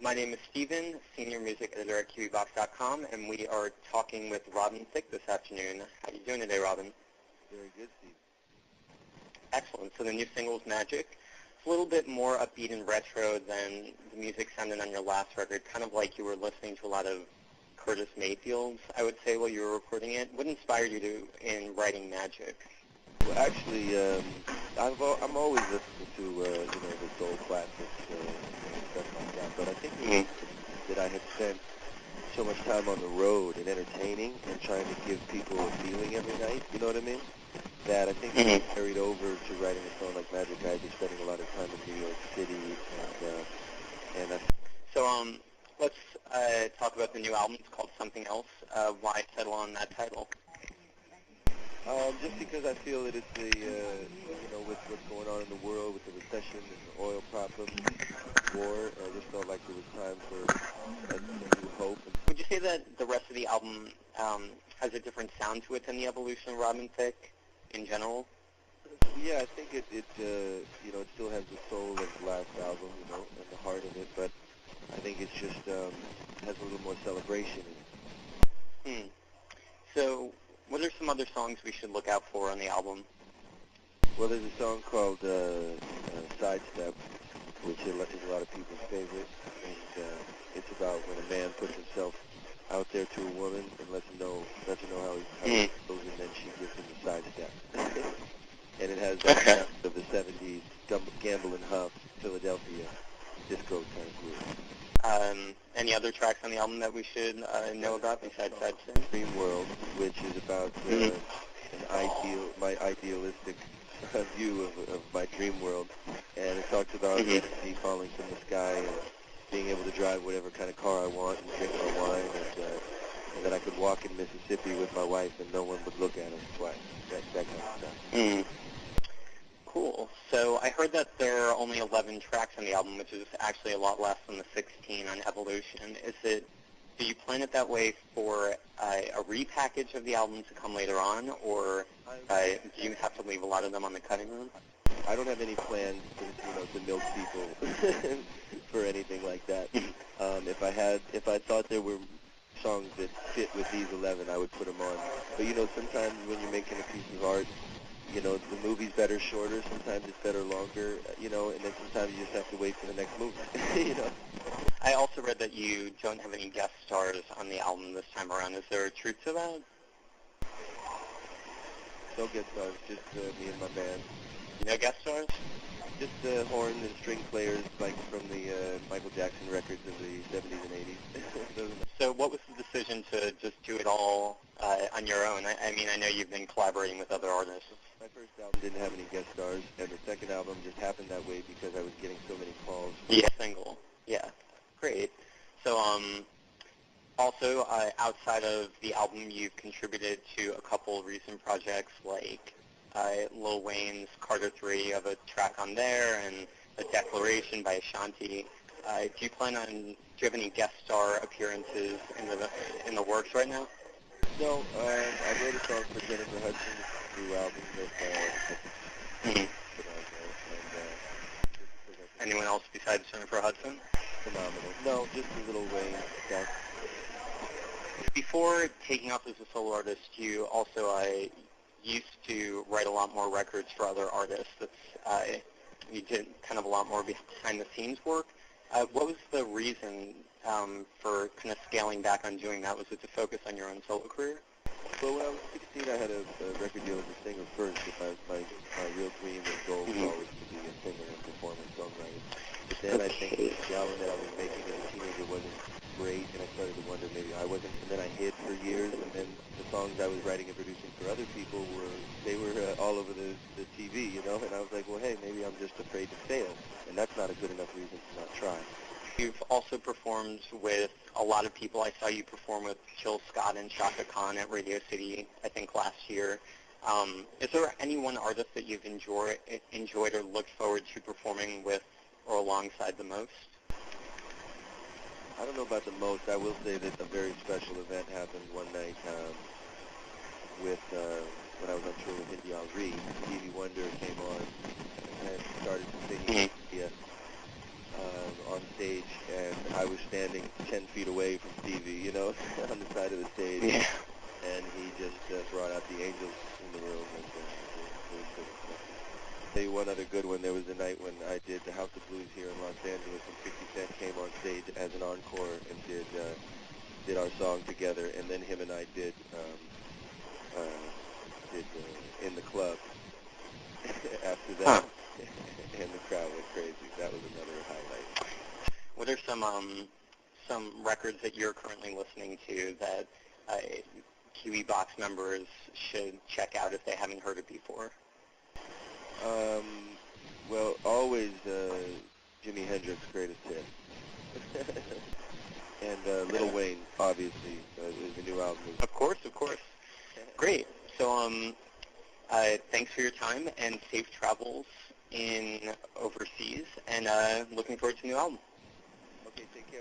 My name is Steven, Senior Music Editor at Kiwibox.com, and we are talking with Robin Thicke this afternoon. How are you doing today, Robin? Very good, Steve. Excellent. So the new single is Magic. It's a little bit more upbeat and retro than the music sounded on your last record, kind of like you were listening to a lot of Curtis Mayfield's, I would say, while you were recording it. What inspired you in writing Magic? Well, actually, I'm always listening to the soul classics and stuff like that. But I think that I had spent so much time on the road and entertaining and trying to give people a feeling every night. You know what I mean? That I think it carried over to writing a song like Magic. I had been spending a lot of time in New York City, and let's talk about the new album. It's called Something Else. Why settle on that title? Just because I feel that it's with what's going on in the world, with the recession and the oil problems, war, I just felt like it was time for a new hope. Would you say that the rest of the album has a different sound to it than the evolution of Robin Thicke in general? Yeah, I think it still has the soul of the last album, and the heart of it, but I think it's just has a little more celebration in it. So, what are some other songs we should look out for on the album? Well, there's a song called Sidestep, which is a lot of people's favorite, and it's about when a man puts himself out there to a woman and lets her know how he feels, and then she gives him the sidestep. And it has the sound of the 70s Gamble and Huff, Philadelphia disco kind of groove. Any other tracks on the album that we should know about besides Sidestep? Dream World, which is about my idealistic view of my dream world, and it talks about energy falling from the sky and being able to drive whatever kind of car I want and drink my wine, and that I could walk in Mississippi with my wife and no one would look at us twice. That kind of stuff. Cool. So I heard that there are only 11 tracks on the album, which is actually a lot less than the 16 on Evolution. Do you plan it that way for a repackage of the album to come later on, or do you have to leave a lot of them on the cutting room? I don't have any plans to milk people for anything like that. If I thought there were songs that fit with these 11, I would put them on. But sometimes when you're making a piece of art, the movie's better shorter, sometimes it's better longer, and then sometimes you just have to wait for the next movie, I also read that you don't have any guest stars on the album this time around. Is there a truth to that? No guest stars, just me and my band. No guest stars? Just horn and string players like from the Michael Jackson records of the 70s and 80s. So what was the decision to just do it all on your own? I mean, I know you've been collaborating with other artists. My first album didn't have any guest stars, and the second album just happened that way because I was getting so many calls. Yeah, single. Yeah, great. So also, outside of the album, you've contributed to a couple recent projects like Lil Wayne's Carter 3. You have a track on there, and A Declaration by Ashanti. Do you have any guest star appearances in the works right now? No, I wrote a song for Jennifer Hudson's new album that Anyone else besides Jennifer Hudson? Phenomenal. No, just a Little Wayne stuff. Before taking off as a solo artist, you also used to write a lot more records for other artists. You did kind of a lot more behind-the-scenes work. What was the reason for kind of scaling back on doing that? Was it to focus on your own solo career? Well, when I was 16, I had a record deal as a singer first, but my real dream and goal was always to be a singer and performer and songwriter. But then I think the album that I was making as a teenager wasn't great, and I started to wonder maybe I wasn't. And then I hid for years, and then the songs I was writing and producing for other people were all over the TV, And I was like, well, hey, maybe I'm just afraid to fail, and that's not a good enough reason to not try. You've also performed with a lot of people. I saw you perform with Jill Scott and Shaka Khan at Radio City, I think, last year. Is there any one artist that you've enjoyed or looked forward to performing with or alongside the most? I don't know about the most. I will say that a very special event happened one night when I was on tour with Indy Henri. Stevie Wonder came on and started singing on stage, and I was standing 10 feet away from Stevie, you know, on the side of the stage. Yeah. And he just brought out the angels in the room, and it was pretty special. I'll tell you one other good one. There was a night when I did the House of Blues here in Los Angeles, and 50 Cent came on stage as an encore and did our song together, and then him and I did In the Club after that, and the crowd went crazy. That was another highlight. What are some records that you're currently listening to that Kiwibox members should check out if they haven't heard it before? Well, always Jimi Hendrix' greatest hit. And Lil Wayne, obviously, the new album is... Of course. Great. So, thanks for your time and safe travels in overseas, and looking forward to the new album. Okay, take care.